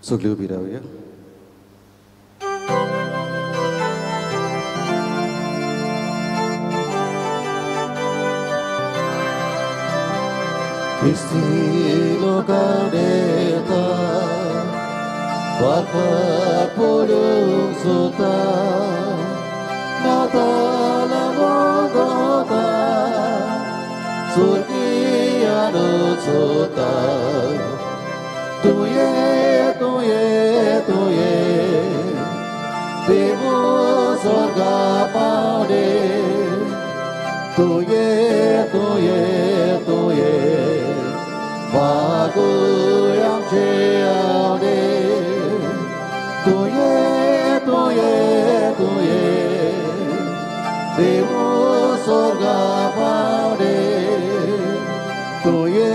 सगळीं उबी रावया. Cristo cadeta, baka pulung suta, natala mogota, surgiano suta, tuye, devo sorga paude, tuye. Bagu yang ciaude, tuye, dewa sorga paude, tuye,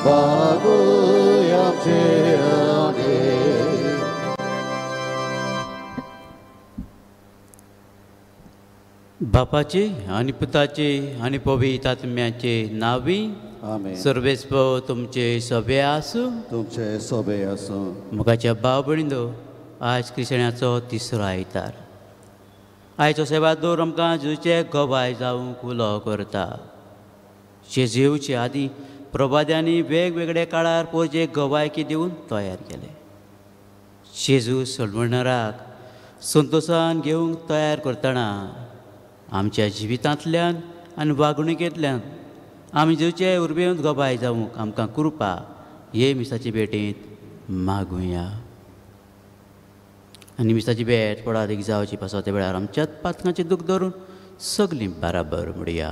bagu yang ciaude. बापाचे आणि पुताचे आणि पवित्र आत्म्याचे नावी आमेन. सर्वेस्व तुमचे सोबे आसूं. तुमचे सोबे आसूं. मुखाच्या भाव भयणींनो, आज क्रिस्तांवाचो तिसरो आयतार. आयचो सेवादोर आमकां जेजूचे गवाय जावंक उलो करता. जेजूचे आदीं प्रभाद्यांनी वेगवेगळ्या काळार पोरचे गवायकी दिवन तयार केले. जेजू सलमणाराक संतोशान घेवंक तयार करतना आमच्या जिवितांतल्यान आनी वागणुकेंतल्यान आमी जेजूचे उर्बेंत गवाय जावंक आमकां कृपा हे मिसाचे भेटेंत मागुया. आनी मिसाची भेट पडारीक जावची पासो त्या वेळार आमच्याच पातकांचें दूख धरून सगलीं बाराबर म्हणया.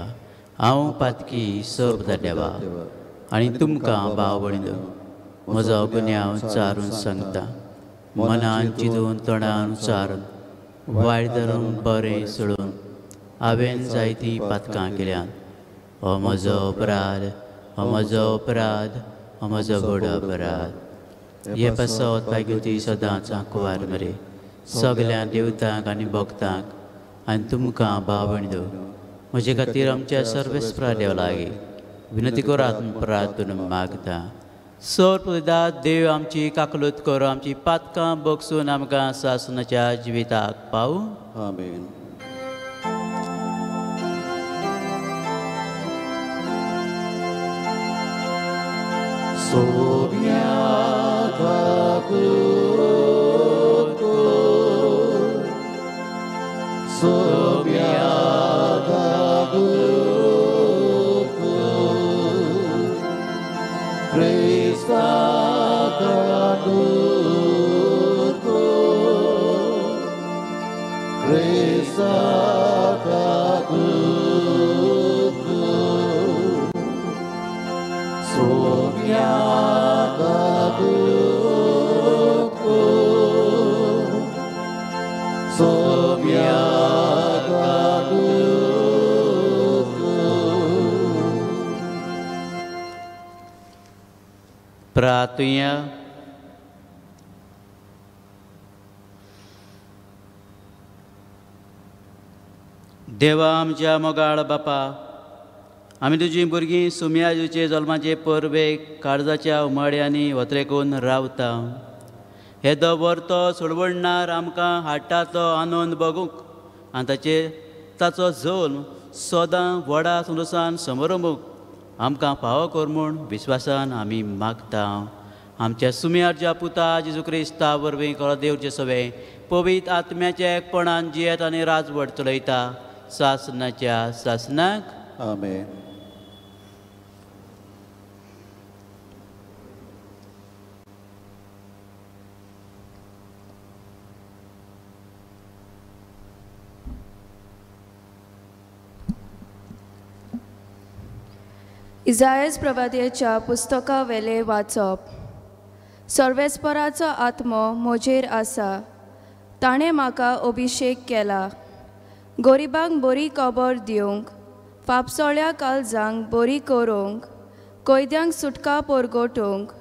हांव पातकी सर्व देवा आनी तुमकां भाव भयणीनो, म्हजो गुन्यांव चारून सांगता. मनान चिंतून तोंडान उच्चारून वायट धरून बरें सोडून हांवें जायतीं पातकां केल्यान. हो म्हजो अपराध, हो म्हजो अपराध, हो म्हजो व्हड अपराध. हे पासत पायगुती सदांच आंकुवार मरे सगल्या देवतांक आनी भक्तांक आनी तुमकां भाव भयणीनो, म्हजे खातीर आमच्या सर्वेस्परा देवा लागीं विनंती करात प्रार्थून मागता. सर्वदाद देव आमची काकलूत करो, आमची पातकां बगसून आमकां सासणाच्या जिविताक पावूं. आमेन. Sonia kakuku, Sonia kakuku, Krista kakuku, Krista kakuku, Sonia kakuku, Sonia kakuku. प्रार्थुया. देवा आमच्या मोगाळ बापा, आमी तुजीं भुरगीं सुम्याजूचे जल्माचे परबेक काळजाच्या उमाड्यांनी वत्रेकून रावता. हे दवरतो सोडवडणार आमकां हाडटा तो आनंद बगूंक आनी ताचो जल्म सदां व्हडा संतोशान समोरंबूंक आमकां फावो कर म्हूण विस्वासान आमी मागता. आमच्या सुम्याच्या पुता जेजू क्रिस्ता वरवीं कळो देवचे सवे पवित्र आत्म्याच्या एकपणान जियेत आनी राजवट चलयता सासणाच्या सासणाक. आमेन. इजायास प्रवादीच्या पुस्तका वेले वाचप. सर्वेस्पराचो आत्मो म्हजेर आसा, ताणें म्हाका अभिशेक केला. गरिबांक बरी खबर दिवंक, पापसोळ्या काळजांक बरी करूंक, कैद्यांक सुटका परगटूंक,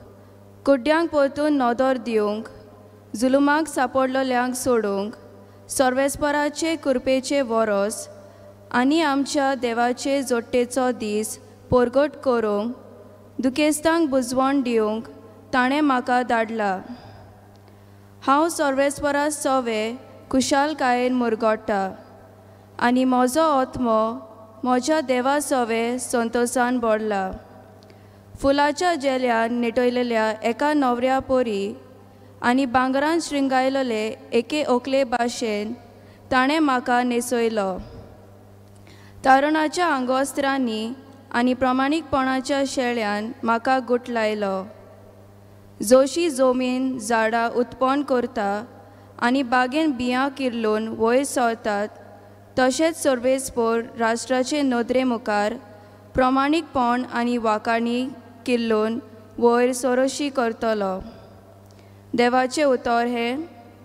कुड्ड्यांक परतून नदर दिवंक, जुलुमाक सापडलेल्यांक सोडूंक, सर्वेस्पराचे कृपेचे वरोस आनी आमच्या देवाचे जोडटेचो दीस परगट करूंक, दुखेस्तांक बुजवण दिवंक ताणें म्हाका धाडला. हांव सर्वेस्परास सवे खुशालकायेन मुरगोडटा आनी म्हजो आत्मो म्हज्या देवा सवे संतोशान बोडला. फुलाच्या जेल्यान निटयलेल्या एका नवऱ्या पोरी आनी भांगरान श्रिंगायलेले एके ओकले भाशेन ताणें म्हाका न्हेसयलो. तारुणाच्या आंगवस्त्रांनी आनी प्रामाणीकपणाच्या शेळ्यान म्हाका गुटलायलो. जोशी जोमीन झाडां उत्पन्न करता आनी बागेन बियां किर्लून वयर सरतात, तशेंच सर्वेस्पोर राष्ट्राचे नदरे मुखार प्रामाणीकपण आनी वाकाणी किर्लून वयर सरोशी करतलो. देवाचें उतर हें.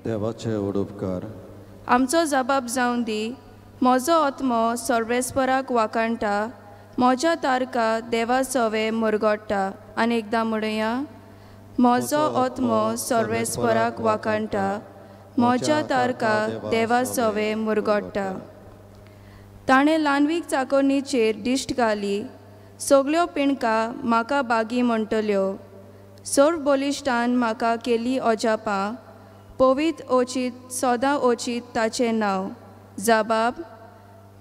देवाचे उडोवकार. आमचो जबाब जावन दी. म्हजो आत्मो सर्वेस्पराक वाकाणटा, म्हज्या तारका देवा सवे मुरगोडटा. आनी एकदां म्हणुया. म्हजो आत्मो सर्वेस्पराक वाकाणटा, म्हज्या तारका देवा सवे मुरगोडटा. ताणें ल्हानवीक चाकोरणीचेर दिश्ट घाली. सगल्यो पिणकां म्हाका बागी म्हणटल्यो. सर्व बलिश्टान म्हाका केली ओजापां. पवित ओचीत सदां ओचीत ताचें नांव. जबाब.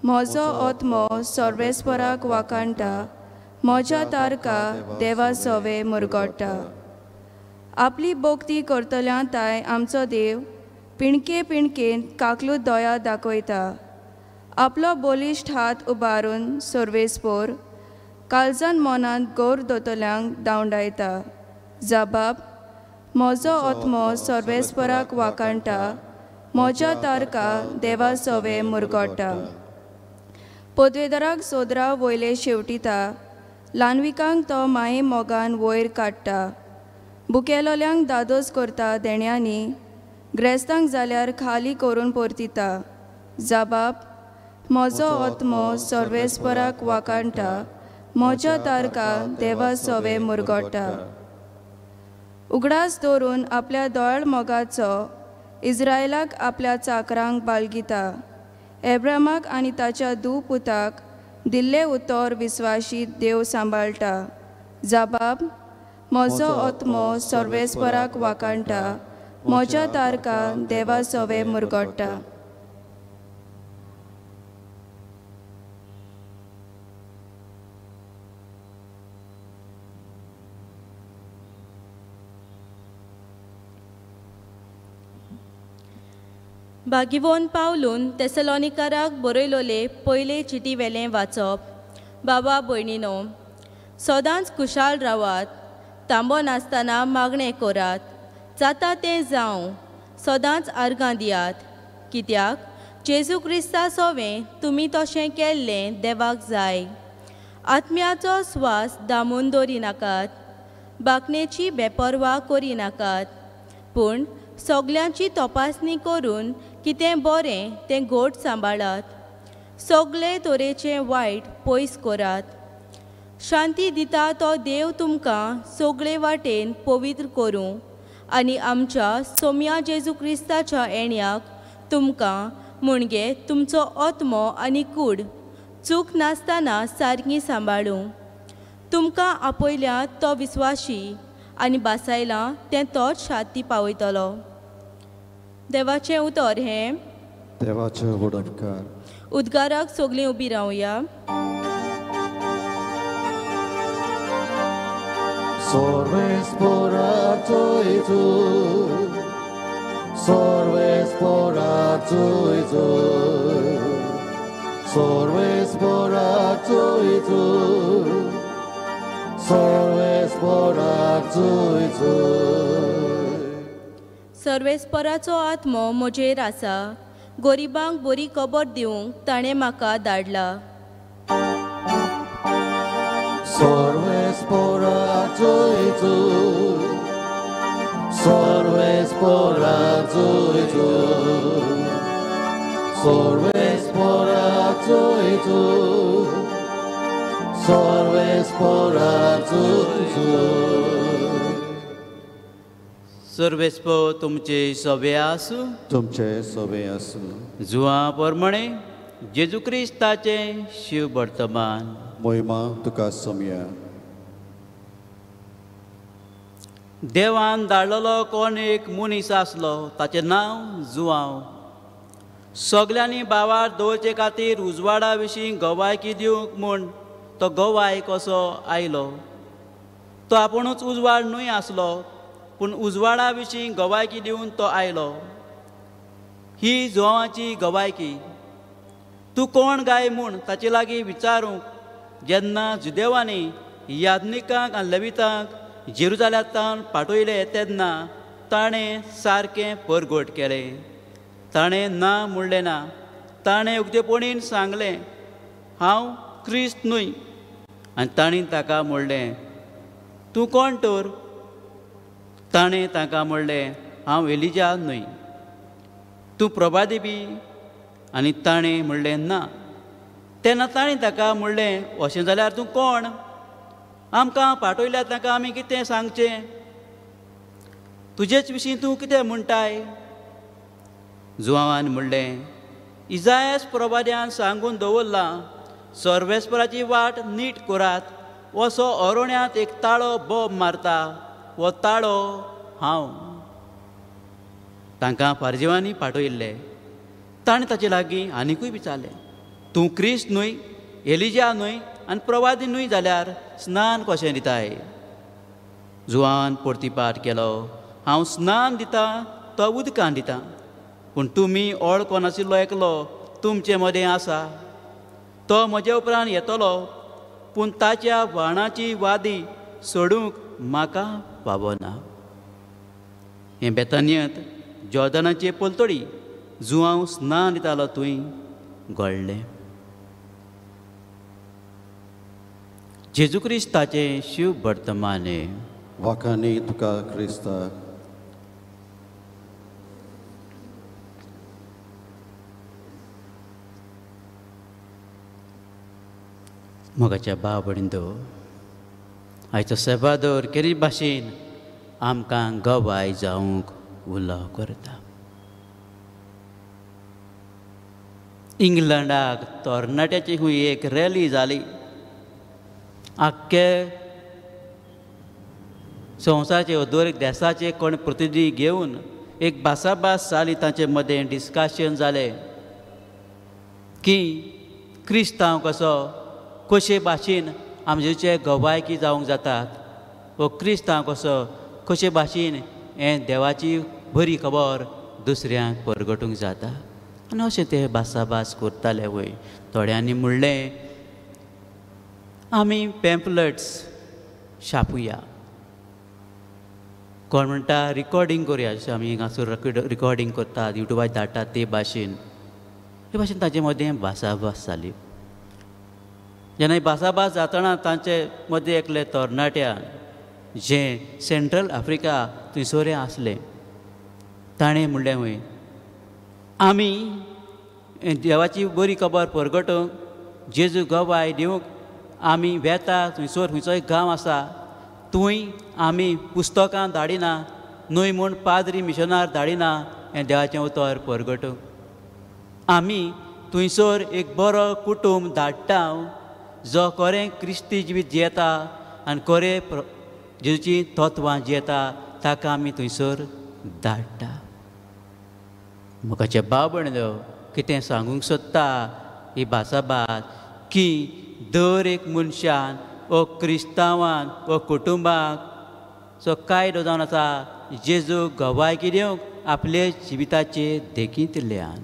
म्हजो आत्मो सर्वेस्पराक वाकाणटा, म्हज्या तारका देवा सवे मुरगोडटा. आपली भोक्ती करतल्यांताय आमचो देव पिणके पिणकेन काकलूत दोया दाखयता. आपलो बलिश्ट हात उबारून सर्वेस्पोर काळजान मनांत गौर दोतोल्यांक दावंडायता. जबाब. म्हजो आत्मो सर्वेस्पराक वाकाणटा, म्हज्या तारका देवा सवे मुरगोडटा. पदवेदराक सोदरा वयले शेवटिता. ल्हानविकांक तो माये मोगान वयर काडटा. बुकेलोल्यांक दादोस करता देण्यांनी. ग्रेस्तांक जाल्यार खाली करून परतिता. जबाब. म्हजो आत्मो सर्वेस्पराक वाकाणटा, म्हज्या तारका देवा सवे मुरगोडटा. उगडास दवरून आपल्या दोळ मोगाचो इस्रायलाक आपल्या चाकरांक बाळगिता. एब्रामाक आनी ताच्या पुताक दिल्ले उतर विस्वाशीत देव सांबाळटा. जबाब. म्हजो आत्मो सर्वेस्पराक वाकाणटा, म्हज्या तारका देवा सवे मुरगोडटा. बागिवोन पावलून तेसलोनिकाराक बरयलोले पयले चिटी वेलें वाचप. बाबा भयणीनो, सदांच खुशाल रावात. तांबो नासतना मागणें करात. जाता तें जावं. सदांच आर्गां दियात. कित्याक जेजू क्रिस्ता सोवें तुमी तशें केल्लें देवाक जाय. आत्म्याचो स्वास दामून दवरिनाकात. बाकणेची बेपरवा करिनाकात. पूण सगल्यांची तपासणी करून कितें बरें तें घोट सांबाळात. सगळे तरेचें वायट पयस करात. शांती दिता तो देव तुमकां सगळे वाटेन पवित्र करूं आनी आमच्या सोम्या जेजू क्रिस्ताच्या येण्याक तुमकां म्हणजे तुमचो आत्मो आनी कूड चूक नासतना सारकी सांबाळूं. तुमकां आपयल्या तो विस्वाशी आनी बासायलां तें तोच शांती पावयतलो. देवाचें उतर हें. देवाचे उडोवकार. उद्गाराक सगळीं उबी रावया. सर्वेस्पोराचो Jezus, सर्वेस्पोराचो Jezus, सर्वेस्पोराचो Jezus, सर्वेस्पोराचो Jezus. सर्वेस्पराचो आत्मो म्हजेर आसा. गरिबांक बरी खबर दिवंक ताणें म्हाका धाडला. सर्वेस्पोराचो Jezus, सर्वेस्पोराचो Jezus, सर्वेस्पोराचो Jezus, सर्वेस्पोराचो Jezus. सर्वेस्पो तुमचे सोबे आसूं. तुमचे सोबे आसूं. जुआ प्रमाणे जेजू क्रिस्ताचे शिव वर्तमान. मोहिमा तुका सोम्या. देवान धाडलेलो कोण एक मनीस आसलो ताचें नांव जुआंव. सगल्यांनी भावार दवरचे खातीर उजवाडा विशीं गवायकी दिवंक म्हूण तो गवाय कसो आयलो. तो आपुणूच उजवाड न्हय आसलो, पूण उजवाडा विशीं गवायकी दिवन तो आयलो. ही जुआंवाची गवायकी. तूं कोण गाय म्हूण ताचे लागीं विचारूंक जेन्ना जुदेवांनी याज्ञिकांक आनी लेवितांक जेरुजाल्यांतान पाठयले तेन्ना ताणें सारकें परगट केलें. ताणें ना म्हणलें ना. ताणें उक्तेपणीन सांगलें, हांव क्रिस्त न्हय. आनी ताणें ताका म्हणलें, तूं कोण तर? ताणें ताका म्हणलें, हांव एलिजा न्हय. तूं प्रभादी बी? आनी ताणें म्हणलें, ना. तेन्ना ताणें ताका म्हणलें, अशें जाल्यार तूं कोण? आमकां पाठयल्या ताका आमी कितें सांगचें? तुजेच विशीं तूं कितें म्हणटाय? जुआंवान म्हणलें, इजायास प्रभाद्यान सांगून दवरलां, सर्वेस्पराची वाट नीट करात. असो अरोण्यात एक ताळो बोब मारता, हो ताळो हांव. तांकां पारजिवांनी पाठयल्ले. ताणें ताचे लागीं आनिकूय विचारलें, तूं क्रिस्त न्हय, एलिजा न्हय आनी प्रवादी न्हय जाल्यार स्नान कशें दिताय? जुआन परतीपाट केलो, हांव स्नान दितां तो उदकान दितां, पूण तुमी वळखो नाशिल्लो एकलो तुमचे मदें आसा. तो म्हजे उपरांत येतलो, पूण ताच्या व्हाणाची वादी सोडूंक म्हाका फावना. हें बेतानियांत जॉर्दानाचे पलतडी जुआंव स्नान दितालो थंय घडलें. जेजू क्रिस्ताचें शिव वर्तमाने. वाखाणी तुका क्रिस्ता. मोगाच्या भाव भयणींनो, आयचो सेबादोर केरी भाशेन आमकां गवाय जावंक उलो करता. इंग्लंडाक तरणाट्याची खंय एक रॅली जाली. आख्खे संवसाराचे दर एक देशाचे कोण प्रतिनिधी घेवन एक भासाभास जाली. तांचे मदें डिस्कशन जालें की क्रिस्तांव कसो कशे भाशेन आमचे गवायकी जावंक जातात, वो क्रिस्तांव कसो कशे भाशेन हें देवाची बरी खबर दुसऱ्यांक परगटूंक जाता. आनी अशें ते भासाभास करताले वय. थोड्यांनी म्हणलें, आमी पॅम्पलेट्स छापुया. कोण म्हणटा रिकॉर्डिंग करुया, जशें आमी हांगासर रिकॉर्डिंग करतात, युट्यूबार धाडटात ते भाशेन. हे भाशेन ताचे मदें भासाभास जाली. जेन्ना ही भासाभास जातना तांचे मदें एकले तरणाट्यान जे सेंट्रल आफ्रिका थंयसर आसले, ताणें म्हणलें वय, आमी देवाची बरी खबर परगटूंक जेजू गवाय दिवंक आमी वेता. थंयसर खंयचो एक गांव आसा, थंय आमी पुस्तकां धाडिना, न्हय म्हूण पाद्री मिशनार धाडिना हें देवाचें उतर परगटूंक. आमी थंयसर एक बरो कुटूंब धाडटा जो खरें क्रिस्ती जिवीत जियेता आनी खरें जेजूची तत्वां जियेता. ताका आमी थंयसर धाडटा. म्हाकाचे भाव भयणीनो, कितें सांगूंक सोदता ही भासाभास की दर एक मनशान वो क्रिस्तांवान वो कुटुंबाक जो कायदो जावन आसा जेजू गवायकी दिवंक आपले जिविताचे देखीक दिल्ल्यान.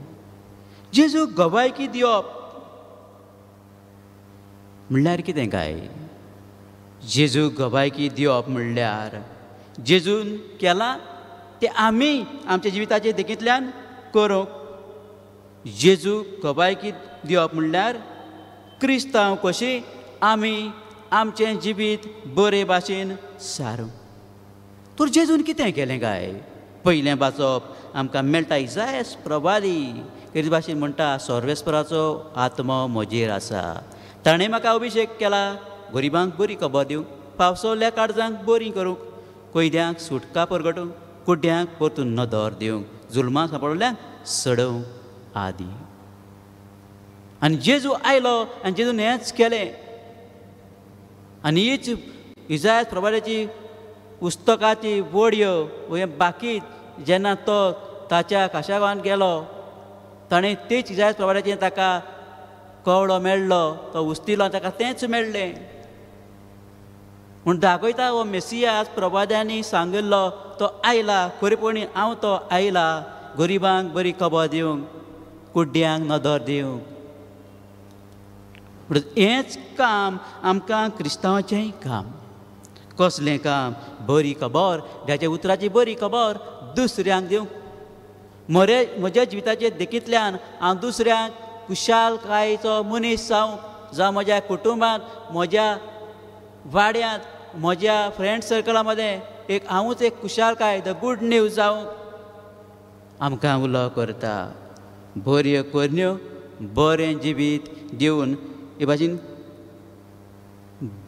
जेजू गवायकी दिवप म्हणल्यार कितें काय? जेजू गवायकी दिवप म्हणल्यार जेजून केलां तें आमी आमच्या जिविताचे देखींतल्यान करूंक. जेजू गवायकी दिवप म्हणल्यार क्रिस्तांव कशी आमी आमचें जिवीत बरे भाशेन सारूंक. तर जेजून कितें केलें काय? पयलें वाचप आमकां मेळटा इजायास प्रवादी हे भाशेन म्हणटा, सर्वेस्पराचो आत्मो म्हजेर आसा. ताणें म्हाका अभिशेक केला गरिबांक बरी खबर दिवंक, पावसोल्या काळजांक बरी करूंक, कोयद्यांक सुटका परगटूंक, कुड्ड्यांक परतून नदर दिवंक, जुल्मां सांपळल्यांक सडोवंक आदी. आनी जेजू आयलो आनी जेजून हेंच केलें. आनी हीच इजायास प्रवाद्याची पुस्तकाची वडयो हे बाकी जेन्ना तो ताच्या काशागांवांत गेलो ताणें तेच इजायत प्रभाताचें ताका कवडो मेळ्ळो तो उस्तिलो ताका तेंच मेळ्ळें म्हूण दाखयता हो मेसियास प्रभाद्यांनी सांगिल्लो तो आयला खरेपणी हांव तो आयला गरिबांक बरी खबर दिवंक कुड्ड्यांक नदर दिवंक हेंच काम आमकां क्रिस्तांवाचेंय काम कसलें काम बरी खबर देवाच्या उतराची बरी खबर दुसऱ्यांक दिवंक म्हज्या जिविताचेर देखींतल्यान हांव दुसऱ्यांक कुशालकायेचो मनीस जावं जावं म्हज्या कुटुंबांत म्हज्या वाड्यांत म्हज्या फ्रेंड सर्कला मदें हांवूच एक कुशालकाय द गूड न्यूज जावं आमकां उलो करता बऱ्यो करण्यो बरें जिवीत दिवन हे भाशेन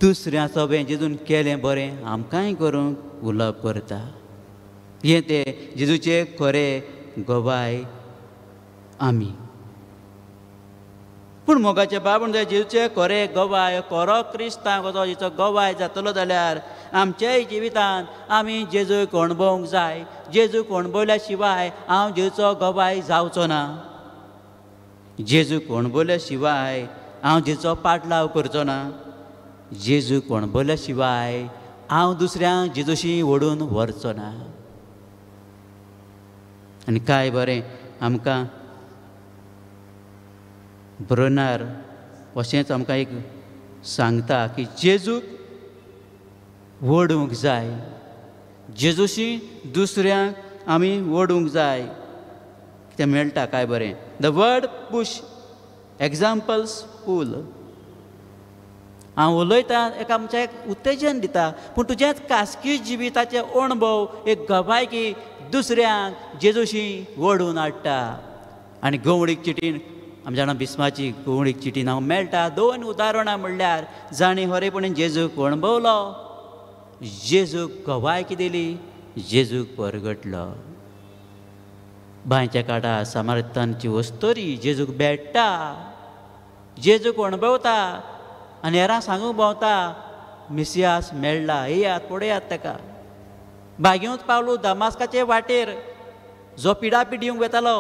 दुसऱ्याचो जेजून केलें बरें आमकांय करूंक उलोवप करता हें तें जेजूचें खरें गवाय आमी पूण मोगाचें बाबून जर जेजूचें खरें गवाय खरो क्रिस्तांव कसो जेचो गवाय जातलो जाल्यार आमच्याय जिवितांत आमी जेजूक अणभवूंक जाय जेजूक अणभवल्या शिवाय हांव जेजूचो गवाय जावचो ना जेजूक अणभवल्या शिवाय हांव जेजूचो पाटलाव करचो ना जेजूक अणभवल्या शिवाय हांव दुसऱ्यांक जेजूशी ओडून व्हरचो ना आनी काय बरें आमकां ब्रोनार अशेंच आमकां एक सांगता की जेजूक ओडूंक जाय जेजूशी दुसऱ्यांक आमी ओडूंक जाय कितें मेळटा काय बरें द वर्ड पुश एग्जाम्पल्स पूल हांव उलयतां एका आमच्या एक उत्तेजन दिता पूण तुज्याच खासगी जिविताचे अणभव एक गवायकी दुसऱ्यांक जेजूशी ओडून हाडटा आनी गवळीक चिटीन आमी जाणा बिस्माची गवळीक चिटीन हांव मेळटा 2 उदाहरणां म्हणल्यार जाणी खरेपणीन जेजूक अणभवलो जेजूक गवायकी दिली जेजूक परगटलो बांयच्या कांठार सामार्थांची वस्तोरी जेजूक भेटता जेजूक अणभवता आनी हेरांक सांगूंक भोंवता मेसियास मेळ्ळा येयात पळयात ताका बागेंत पावलो दमास्काचे वाटेर जो पिडापी दिवंक वेतालो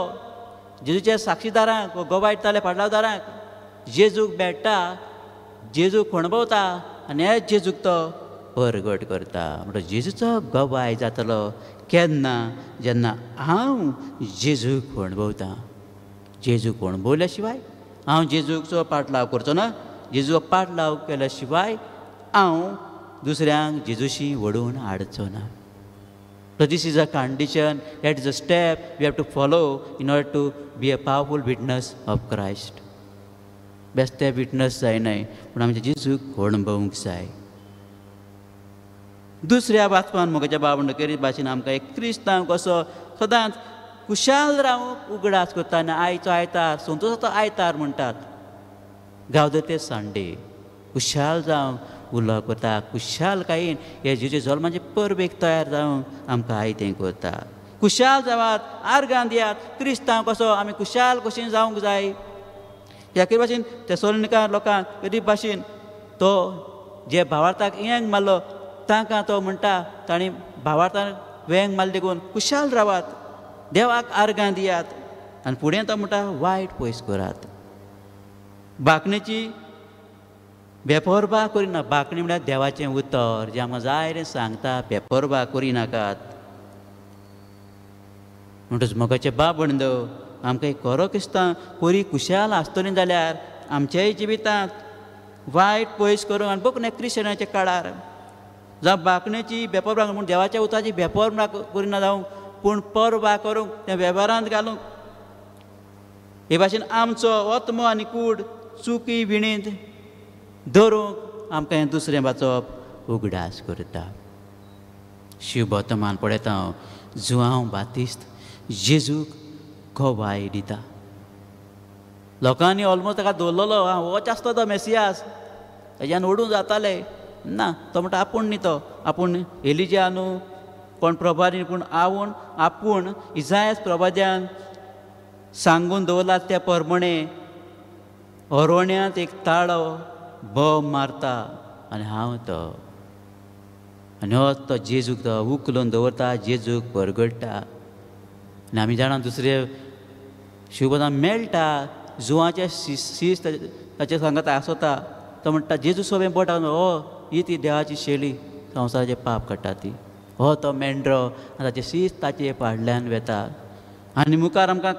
जेजूच्या साक्षीदारांक गवाय दिताले पाटलावदारांक जेजूक भेटता जेजूक अणभवता आनी हेच जेजूक तो परगट करता म्हणटच जेजूचो गवाय जातलो केन्ना जेन्ना हांव जेजूक अणभवतां जेजूक अणभवल्या शिवाय हांव जेजूचो पाटलाव करचो ना जेजूचो पाटलाव केल्या शिवाय हांव दुसऱ्यांक जेजूशी ओडून हाडचो ना So this is a condition, that is a step we have to follow in order to be a powerful witness of Christ. बेश्टे विटनस जायनाय पूण आमच्या जेजूक अणभवूंक जाय दुसऱ्या वाचपान मोगाच्या बाबंडकरी भाशेन आमकां एक क्रिस्तांव कसो सदांच खुशाल रावूंक उगडास करता आनी आयचो आयतार संतोशाचो आयतार म्हणटात गांवदोते संडे खुशाल जावं उलो करता खुशालकायेन हे जेजूचे जल्माचे परबेक तयार जावंक आमकां आयतें करता खुशाल जावात आर्गां दियात क्रिस्तांव कसो आमी खुशाल कशें जावंक जाय ह्या भाशेन तेसलोनिका लोकांक गरीब भाशेन तो जे भावार्थाक येंग मारलो तांकां तो म्हणटा तांणी भावार्थान वेंग मारले देखून खुशाल रावात देवाक आर्गां दियात आनी फुडें तो म्हणटा वायट पयस करात बांकणेची बेपरवा करिना बांकणी म्हळ्यार देवाचें उतर जें आमकां जाय तें सांगता बेपरवा करिनाकात म्हणटच मोगाचे बाबंड आमकां एक खरो क्रिस्तांव बरी खुशाल आसतलीं जाल्यार आमच्याय जिवितांत वायट पयस करूंक आनी बघ क्रिस्टनाच्या काळार जावं बांकणेची बेपरवा म्हूण देवाच्या उतराची बेपरवा करिना जावं पूण परवा करूंक त्या वेव्हारांत घालूंक हे भाशेन आमचो ओत्मो आनी कूड चुकी विणीत धरूंक आमकां हें दुसरें वाचप उगडास करता शिव वर्तमान पळयता हांव जुआंव बातिस्त जेजूक गवाय दिता लोकांनी ऑलमोस्ट ताका दवरलेलो होच आसतो तो मेसियास हेज्यान ओडूं जातालें ना तो म्हणटा आपूण न्ही तो आपूण एलिजा न्हू कोण प्रभारी पूण आपूण इजायास प्रभाद्यान सांगून दवरला त्या प्रमाणे अरोण्यात एक ताळो बोम मारता आनी हांव तो आनी हो तो जेजूक तो उखलून दवरता, जेजूक परगडटा. आनी आमी जाणा दुसरे शिवपदां मेळटा, जुवांचे शीस ताचे सांगात आसता. तो म्हणटा जेजू सोबे बोटा हो ही ती देवाची शेली संवसाराचे पाप काडटा ती. हो तो मेंढरो आनी ताचे शीस ताचे फाडल्यान वेता. आनी मुखार आमकां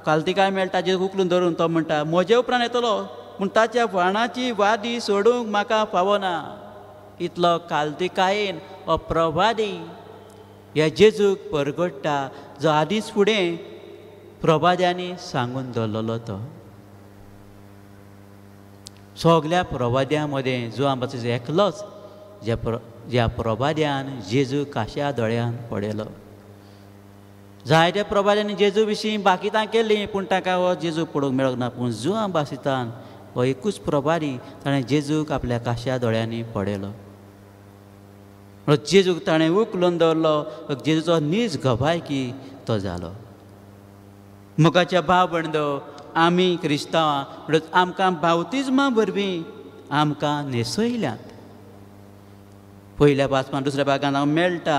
काल्तिकाय मेळटा, जेजू उखलून धरून तो म्हणटा म्हजे उपरांत येतलो पूण ताच्या वाणाची वादी सोडूंक म्हाका फावना. इतलो काल्तिकायेन हो प्रभादी ह्या जेजूक परगडटा, जो आदींच फुडें प्रभाद्यांनी सांगून दवरलेलो. तो सगल्या प्रभाद्यां मदें जो आमचो एकलोच ज्या प्रभाद्यान जेजू काश्या दोळ्यान पडयलो. जायत्या प्रभाद्यांनी जेजू विशीं बाकितां केलीं पूण ताका हो जेजू पडोवंक मेळोंक ना. पूण जुआं बासितान हो एकूच प्रभारी ताणें जेजूक आपल्या काश्या दोळ्यांनी पडयलो. जेजूक ताणें उखलून दवरलो. जेजूचो नीज गभायकी तो जालो. मुखाच्या भाव बंदो आमी क्रिस्तांवां म्हणटच आमकां बावतिजमा वरवीं आमकां न्हेसयल्यात. पयल्या पासमान दुसऱ्या भागांत हांव मेळटा.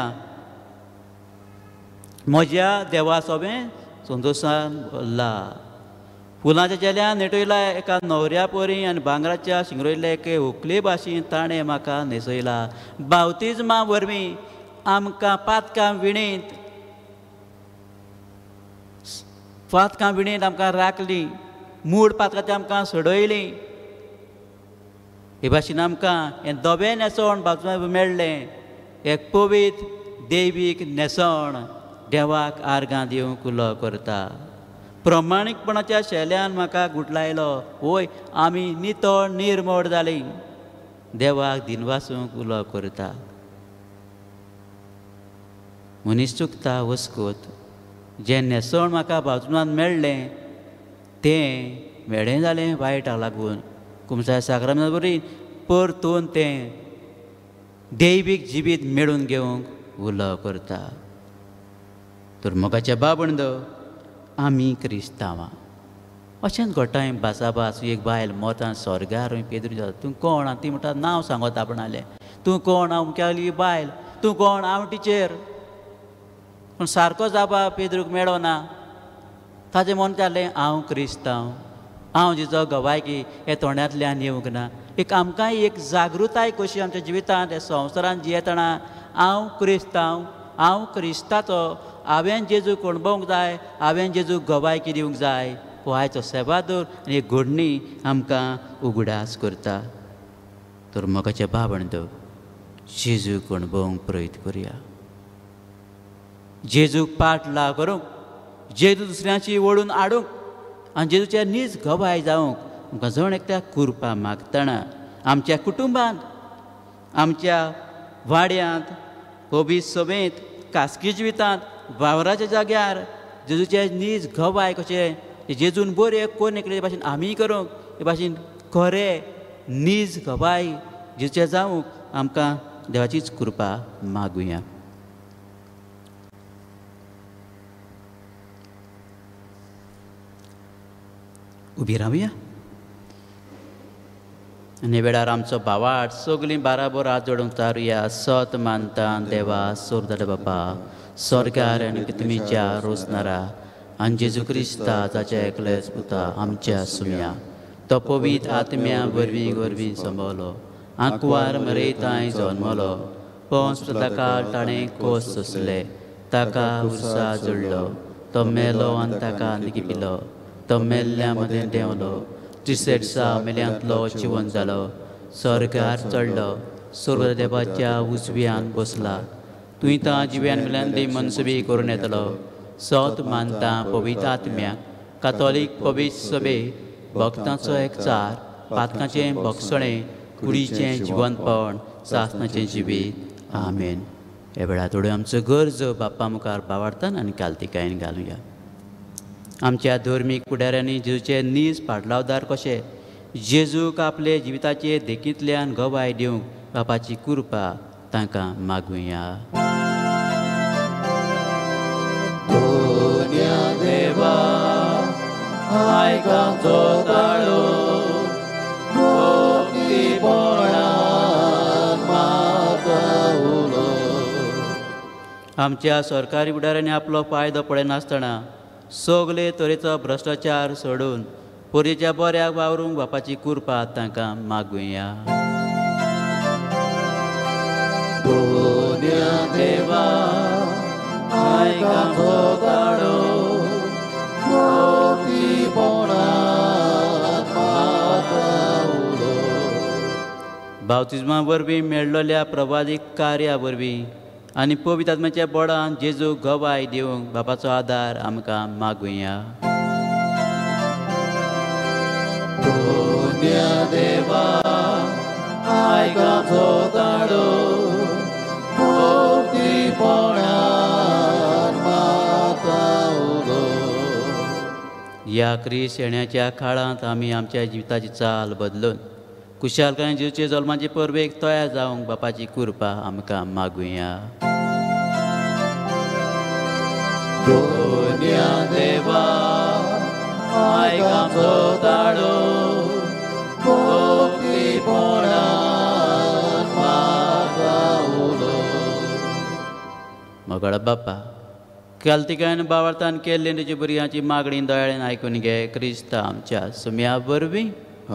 म्हज्या देवा सोबें संतोशान भरला. फुलांच्या चेल्यान नेटयला एका न्हवऱ्या परी आनी भांगराच्या शिंगरोयल्ल्या एके व्हंकले भाशेन ताणें म्हाका न्हेसयला. बावतिजमा वरवीं आमकां पातकां विणीत आमकां राखली. मूड पातकाची आमकां सडयली. हे भाशेन आमकां हें दोबें न्हेसोण बावतिजमा मेळ्ळें. एक पवित्र दैवीक न्हेसोण देवाक आर्गां दिवंक उलो करता. प्रमाणीकपणाच्या शेल्यान म्हाका गुटलायलो. वय आमी नितळ निर्मळ जालीं. देवाक दिनवासूंक उलो करता. मनीस चुकता वस्कोत. जें न्हेसोण म्हाका बावतिजमांत मेळ्ळें तें वेडें जालें वायटाक लागून. कुमसाच्या साक्रामेंतां बरी परतून तें दैवीक जिवीत मेळून घेवंक उलो करता. तर मोगाच्या बाबंदो आमी क्रिस्तांवां अशेंच गोठांय भासाभास एक बायल मोतान स्वर्गार पेद्रू जाता. तूं कोण? ती म्हणटा नांव सांगोत आपणालें. तूं कोण? हांव मुख्याली बायल. तूं कोण? हांव टिचर. पूण सारको जापा पेद्रूक मेळो ना. ताचें मन जालें हांव क्रिस्तांव. हांव जिचो गवायकी हे तोंड्यांतल्यान येवंक ना. एक आमकांय एक जागृताय कशी आमच्या जिवितांत ह्या संवसारांत जियेतना हांव क्रिस्तांव, हांव क्रिस्ताचो, हांवें जेजूक अणभवूंक जाय, हांवें जेजूक गवायकी दिवंक जाय. हो आयचो सेवादोर आनी एक घडणी आमकां उगडास करता. तर मोगाचे भावंडो जेजूक अणभवूंक प्रयत्न करुया. जेजूक पाट लाव करूंक, जेजू दुसऱ्यांची वळून हाडूंक आनी जेजूचे नीज गवाय जावंक आमकां जण एकट्या कुरपा मागतना आमच्या कुटुंबांत, आमच्या वाड्यांत, होबी सोबेंत, खासगी जिवितांत, वावराच्या जाग्यार जेजूचे नीज गवाय कशें जेजून बरे कोण एकले भाशेन आमी करूंक हे भाशेन खरें नीज गवाय जेजूचे जावंक आमकां देवाचीच कृपा मागुया. उबी रावया आनी वेळार आमचो भावार्थ सगलीं बाराबर हात जोडूंक तारुया. सत मानता देवा सोर बापा स्वर्गार आनी पृथ्वीच्या रोजनारा आनी जेजू क्रिस्ता ताच्या एकलेच पुता आमच्या सुम्या तो पवित्र आत्म्या वरवीं वरवीं संभवलो. आंकवार मरयताय जल्मलो. पोंस ताका ताणें कोस सोंसले. ताका उर्सा जोडलो. तो मेलो आनी ताका निगिपिलो. तो मेल्ल्या मदें देंवलो. तिसरे दिसा मेल्यांतलो जिवन जालो. स्वर्गार चडलो. स्वर्गदेवाच्या उजव्यान बसला. तुयें जिव्यान मेल्यान दी मनसुबी करून येतलो. सत मानता पवित्र आत्म्याक, कातोलीक पवित्र सभे, भक्तांचो एकचार, पातकांचें भक्षणें, कुडीचें जिवनपण, सासणाचें जिवीत. आमेन. हे वेळार थोड्यो आमच्यो गरजो बाप्पा मुखार भावार्थान आनी काल्तिकायेन घालुया. आमच्या धर्मीक फुडाऱ्यांनी जेजूचे नीज पाटलावदार कशे जेजूक आपले जिविताचे देखींतल्यान गवाय दिवंक बापाची कृपा तांकां मागुया. देवा आयकांचो ताळो भक्तीपणान म्हाका उलो आमच्या सरकारी फुडाऱ्यांनी आपलो फायदो पळयनासतना सगळे तरेचो भ्रश्टाचार सोडून पोरयेच्या बऱ्याक वावरूंक बापाची कृपा तांकां मागुया. देवा बावतिजमा वरवीं मेळ्ळल्या प्रभादीक कार्या वरवीं आनी पवित्र आत्म्याच्या बळान जेजू गवाय दिवंक बापाचो आदार आमकां मागुया. देवा ह्या क्रिस्त येण्याच्या काळांत आमी आमच्या जिविताची चाल बदलून कुशालकायेन जेजूचे जल्माचे परबेक तयार जावंक बापाची कृपा आमकां मागुया. देवा मोगळा बापा कालतिकायन बावार्थान केल्ले तुजे भुरग्यांची मागणी दयाळेन आयकून घे. क्रिस्त आमच्या सुम्या वरवीं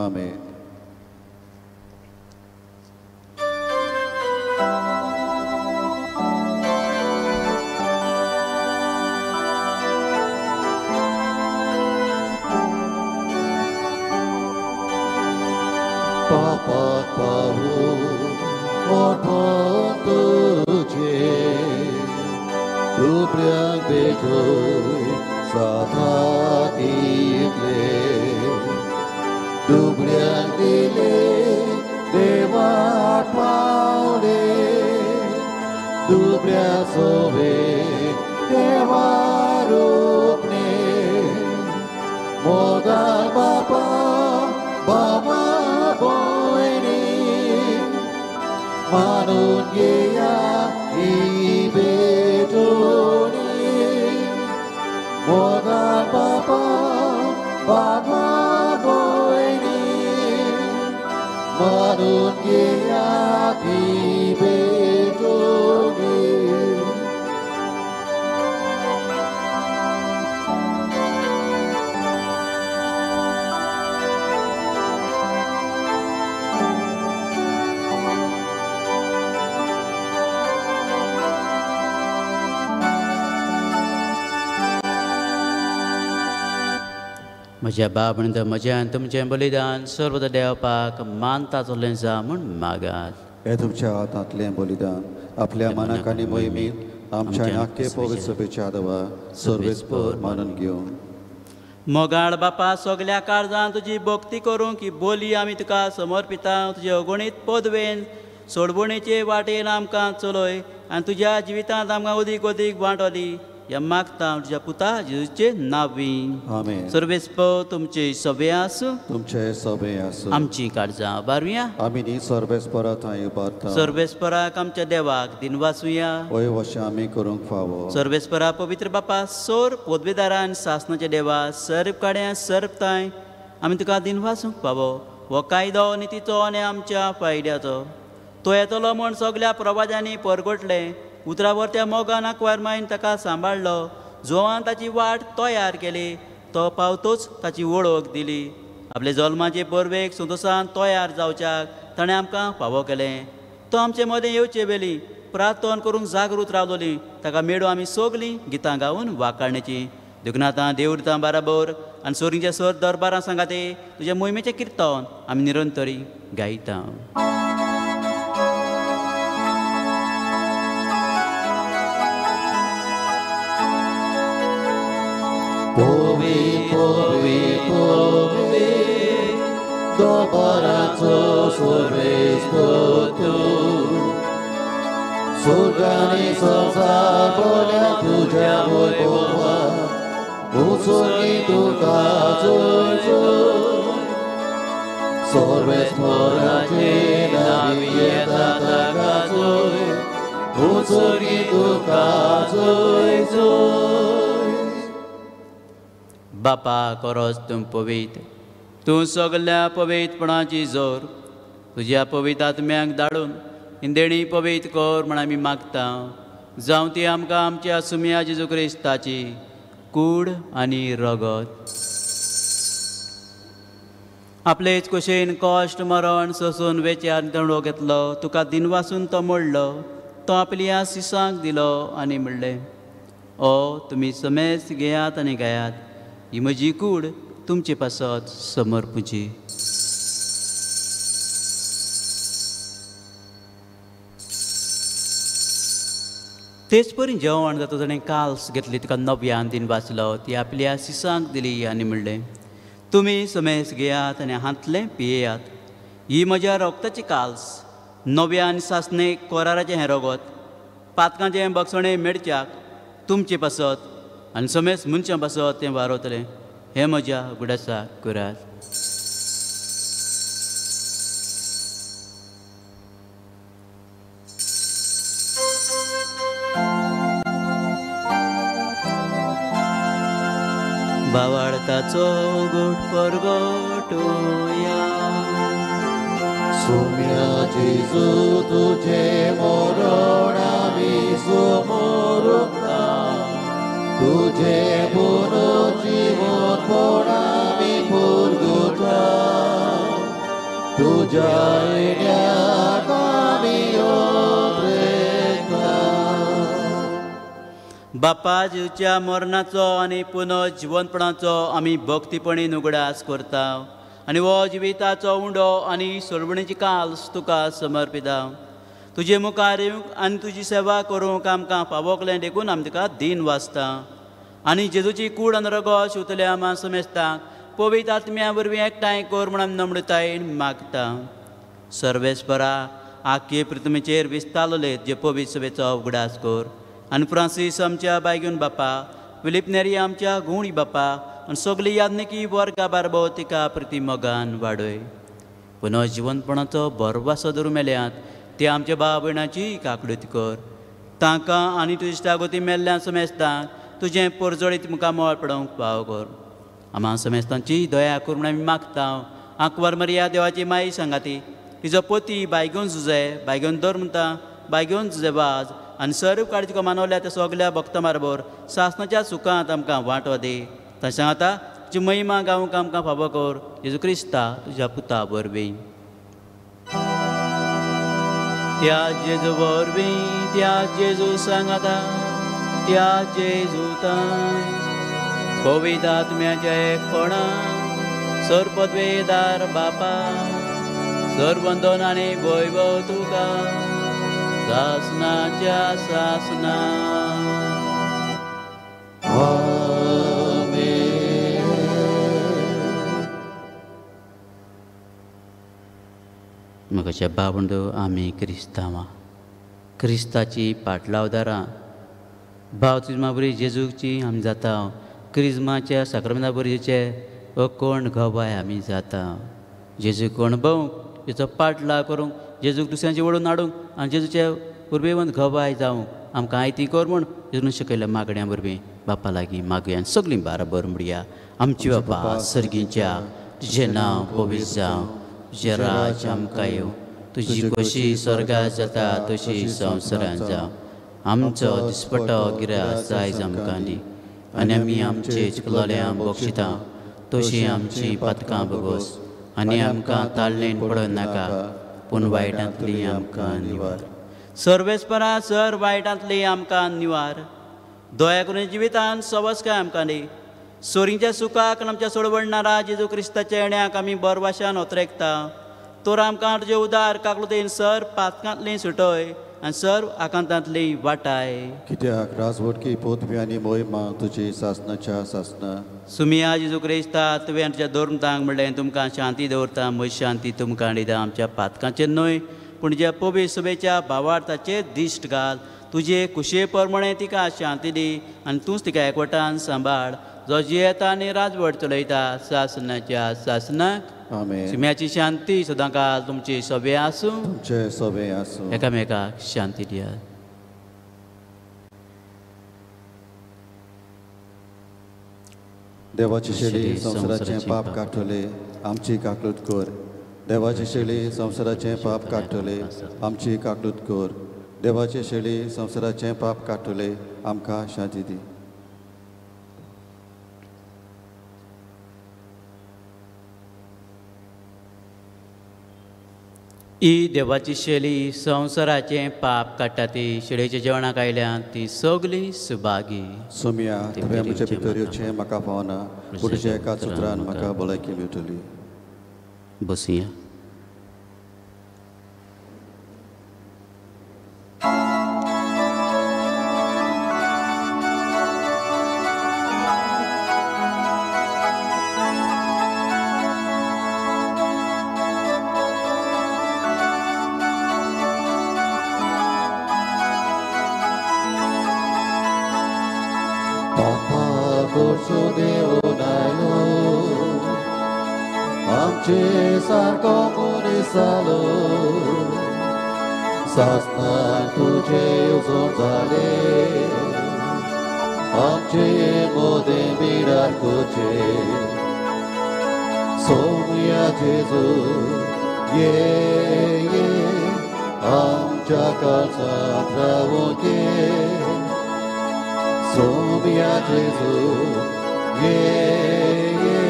आमेन. पापात पाहून मोठं तुझे दुबळ्यांक भेटून साथा दिले दुबळ्यांक दिले देवाक पावले दुबळ्या सोबे देवा रूपणे मोगाल बापा बाबा मानून घेया ही बेटोनी मोगान बापा बाबा बोयनी मानून घेया ही बेटोनी. म्हज्या बाबणीत म्हज्यान तुमचें बलिदान सर्वदा देवपाक मानताचो जा म्हूण मागात. हे तुमच्या हातांतलें बलिदान आपल्या मनाक आनी मोहिमेंत आमच्या नाक्के पवित्र सभेच्या आदवा सर्वेस्पर मानून घेवन. मोगाळ बापा सगल्या काळजान तुजी भक्ती करूंक ही बोली आमी तुका समर्पिता. तुजे अगणीत पदवेन सोडवणेचे वाटेन आमकां चलय आनी तुज्या जिवितांत आमकां अदीक अदीक वांटोली ह्या मागता तुज्या पुता जेजूचे नांवीं. आमेन. सर्वेस्पर तुमचे सभे आसूं तुमचे सभे आसूं. आमची काळजां बारुया. आमी न्ही सर्वेस्परा थंय उबारता. सर्वेस्पराक आमच्या देवाक दिन वाचुया. वय वर्ष आमी करूंक फावो. सर्वेस्परा पवित्र बापा सोर पदवेदारान सासणाच्या देवा सर्प काड्या सर्पताय आमी तुका दिन वाचूंक फावो. हो कायदो नितीचो आनी आमच्या फायद्याचो तो येतलो म्हूण सगल्या प्रवाद्यांनी परगटले. उतरावर त्या मोगान आंकवारमायेन ताका सांबाळलो. जोवान ताची वाट तयार केली तो पावतोच ताची वळख दिली. आपले जल्माचे परबेक संतोशान तयार जावच्याक ताणें आमकां फावो केलें. तो आमचे मदें येवचे वेली प्रार्थना करूंक जागृत रावलोली. ताका मेळून आमी सगलीं गितां गावन वाखाणण्याची. दुखनाथां देवरितां बाराबर आनी सोरींच्या सर दरबारां सांगाते तुज्या मोहिमेचें किर्तन आमी निरंतरी गायता. पोवे पोवे पोवे दरबाराचो सर्वेस्पर तूं सुगानी संसार बोल्या तुझ्या वैभवाक उसळी तुका जय जय. सर्वेस्पराचे नावी येता ताका जय उसळी तुका जय जय. बापा खरोच तूं पवित्र. तूं सगल्या पवित्रपणाची जोर तुज्या पवित्र आत्म्याक धाडून इंदेणी पवित्र कर म्हण आमी मागता. जावं ती आमकां आमच्या सुम्या जेजू क्रिस्ताची कूड आनी रगत. आपलेच कुशेन कश्ट मरण सोसून वेचार दंडो घेतलो, तुका दिनवासून तो मोडलो, तो आपल्या सिसांक दिलो आनी म्हणलें, ओ तुमी समेज घेयात आनी गायात, ही म्हजी कूड तुमचे पासत समोर पुजी. तेच परी जेवण जाता ताणें काल्स घेतली, तिका नव्यान दिन वाचलो, ती आपल्या सिसांक दिली आनी म्हणलें, तुमी समेज घेयात आनी हातलें पियेयात, ही म्हज्या रोगताची काल्स, नव्यान सासणे कोराराचें हें रगत, पातकांचें बगसणें मेडच्याक तुमचे पासत आनी समेज मनशां पासत तें वारवतलें, हें म्हज्या गुडासाक करात. बावाळताचो गोड परगटोया. सुम्या जेजू तुझे मरण आमी समोर तुझे पुनर्जीवन आमी पुरगुता, तुझ्या येण्याक आमी ओद्रेता. बापा जीवच्या मरणाचो आनी पुनर्जीवनपणाचो आमी भक्तीपणीन उगडास करता आनी हो जिविताचो उंडो आनी सोडवणेची काल्स तुका समर्पिता. तुजे मुखार येवंक आनी तुजी सेवा करूंक आमकां फावोकलें देखून आमी तुका दिन वाचता आनी जेजूची कूड आनी रगत शिवतले आमी समेजता, पवित्र आत्म्या वरवीं एकठांय कर म्हूण आमी नम्रतायेन मागता. सर्वेस्परा आख्खे पृथ्वीचेर विस्तारलेले जे पवित्र सभेचो उगडास कर आनी फ्रांसीस आमच्या बायगून बापा, फिलीप नेरी आमच्या गुणी बापा आनी सगळी याज्ञिकी वर्गा बारबो तिका प्रती मोगान वाडय. पुनर्जीवनपणाचो बरो वासो धरून मेल्यात ते आमच्या भाव भयणाची काकूट कर. तांकां आनी तुजे इश्टागोती मेल्ल्यान समेजतांक तुजें परजळीत मुखार मोळ पडोवंक फाव कर. आम्हा समेजतांची दया कर म्हूण आमी मागता. आंकवार मरिया देवाची माई सांगाती, तिजो पती बायगोन झुजे, बायगोन धर्मता, बायगोन झुजेबाज आनी सर्व काळजी तुका मानवल्या त्या सगल्या भक्तां बरोबर सासणाच्या सुखांत आमकां वांटो दी. तशें आतां तुजी महिमा गावूंक आमकां फावो कर, जेजू क्रिस्ता तुज्या पुता वरवीं. त्या जेजू वरवीं, त्या जेजू सांगाता, त्या जेजू ताय पवित्र आत्म्याच्या एकपणान सरपदवेदार बापा, सरबंधन आनी वैभव तुका सासनाच्या सासना. म्हज्या भावंडो आमी क्रिस्तांवां, क्रिस्ताची पाटलावदारां बावतिजमा बरी जेजूची आमी जाता, क्रिस्माच्या साक्रामेंता बरीचे अकोण घोबाय आमी जाता. जेजू कोण भोवंक जेचो पाटला करूंक, जेजूक दुसऱ्यांचे वडून हाडूंक आनी जेजूचे उर्बेवंत घोबाय जावंक आमकां आयती कर म्हूण जेजून शिकयल्या मागण्या वरवीं बापा लागीं मागुया आनी सगळीं बाराबर म्हणया. आमची बापा सर्गीच्या, तुजें नांव पवित्र जावं, तुजें राज आमकां येवं, तुजी कशी स्वर्गांत जाता तशी संवसारांत जावं. आमचो दिसपटो गिरास आयज आमकां दी आनी आमी आमचे चिकलोल्यांक बक्षिता तशीं आमची पातकां बगोस आनी आमकां ताळणेन पडोवं नाका, पूण वायटांतली आमकां निवार. सर्वेस्परा सर वायटांतली आमकां निवार. दया करून जिवितान सवस काय आमकां दी. सोरींच्या सुखाक आमच्या सोडवडणारा जेजू क्रिस्ताच्या येण्याक आमी बरवाशान ओतरेकता. तर आमकां तुजे उदार काकलुतेन सर पातकांतली सुटय आनी सर आकांतांतली वाटाय. कित्याक राजवटकी पोतवी आनी मोहिमा तुजी सासनाच्या सासना. सुमिया जेजू क्रिस्ता तुवें तुज्या धर्मतांक म्हणलें तुमकां शांती दवरता, म्हजी शांती तुमकां दिता. आमच्या पातकांचेर न्हय पूण ज्या पवित्र सभेच्या भावार्थाचेर दिश्ट घाल. तुजे कुशे प्रमाणे तिका शांती दी आनी तूंच तिका एकवटान सांबाळ. जो जियेता आनी राजवट चलयता सासनाच्या सासनाक. आमेन. सुम्याची शांती सदां काल तुमची सभे आसूं. तुमचे सभे आसूं. एकामेकाक शांती दियात. देवाची शेळी संवसाराचें पाप काडटले आमची काकलूत कर. देवाची शेळी संवसाराचें पाप काडटले आमची काकलूत कर. देवाचे शेळी संवसाराचें पाप काडटले आमकां शांती दी. ही देवाची शेली संवसाराचें पाप काडटा ती शेळयेच्या जेवणाक आयल्यान ती सगली सुभागी. सोम्या तुवें म्हजे भितर येवचें म्हाका फावना पूण तुज्या एका उतरान म्हाका भलायकी मेळटली. बसुया. सारको मुनिसालो सासनान तुझे उजोड जाले आमचे मोदे मिरार कोचे सोमया जेजू ये ये आमच्या काळजात रावून ये सोमया जेजू ये ये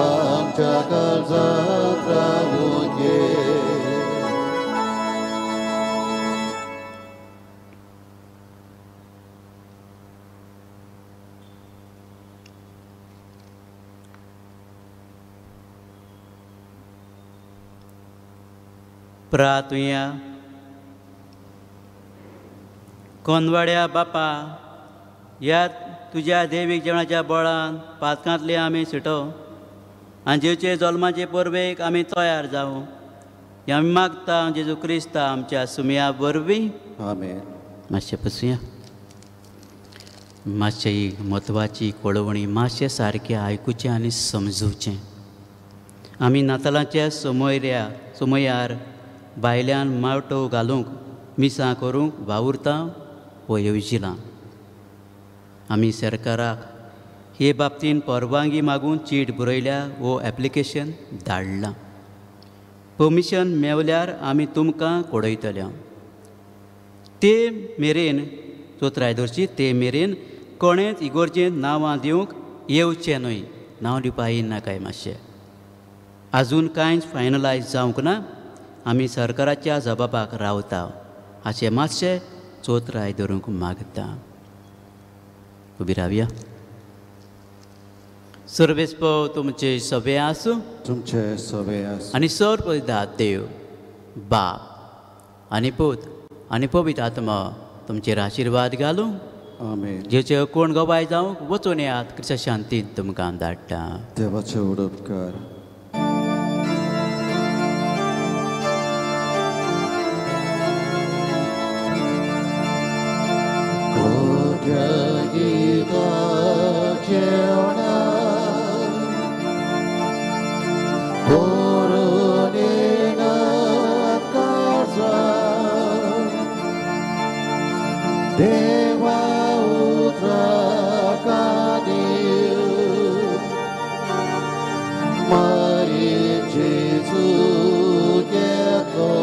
आमच्या काळजात रावून ये. प्रार्थुया. कोनवाड्या बापा, ह्या तुज्या देवीक जेवणाच्या बळान पातकांतले आमी सुटो आनी जेवचे जल्माचे परबेक आमी तयार जावं हें आमी मागता जेजू क्रिस्ता आमच्या सुमया वरवीं. आमेन. मातशें बसुया. मातशें ही म्हत्वाची कळवणी मातशें सारकें आयकुचें आनी समजुचें. आमी नातालांच्या समयार भायल्यान मावटो घालूंक मिसां करूंक वावुरता वो येवजिलां. आमी सरकाराक हे बाबतीन परवानगी मागून चीट बरयल्या वो एप्लिकेशन धाडलां. परमिशन मेवल्यार आमी तुमकां कळयतले. ते मेरेन चोत्रायदोरची ते मेरेन कोणेंच इगोर्जेंत नांवां दिवंक येवचें न्हय. नांव दिवपा नाकाय मातशें. आजून कांयच फायनलायज जावंक ना. आमी सरकाराच्या जबाबाक रावता अशें मातशें चोत्रायदोरूंक मागता. उबी रावया. सर्वेस्पो तुमचे सभे आसूं तुमचे सवे आसूं आनी सर्वपिता देव बाप आनी पूत आनी पवित्र आत्मा तुमचेर आशिर्वाद घालूं. आमेन. जेचे कोण गवाय जावंक वचून येयात क्रिस्ता शांतीन तुमकां धाडटा. देवाचे उडोवपकार. Dewa Utrakadiu Mari Jesu Yeto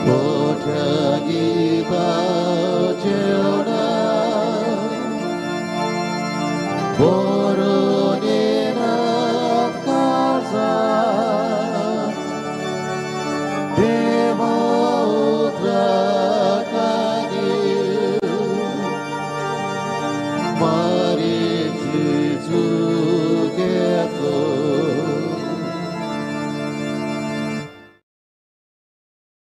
Bodhya Gita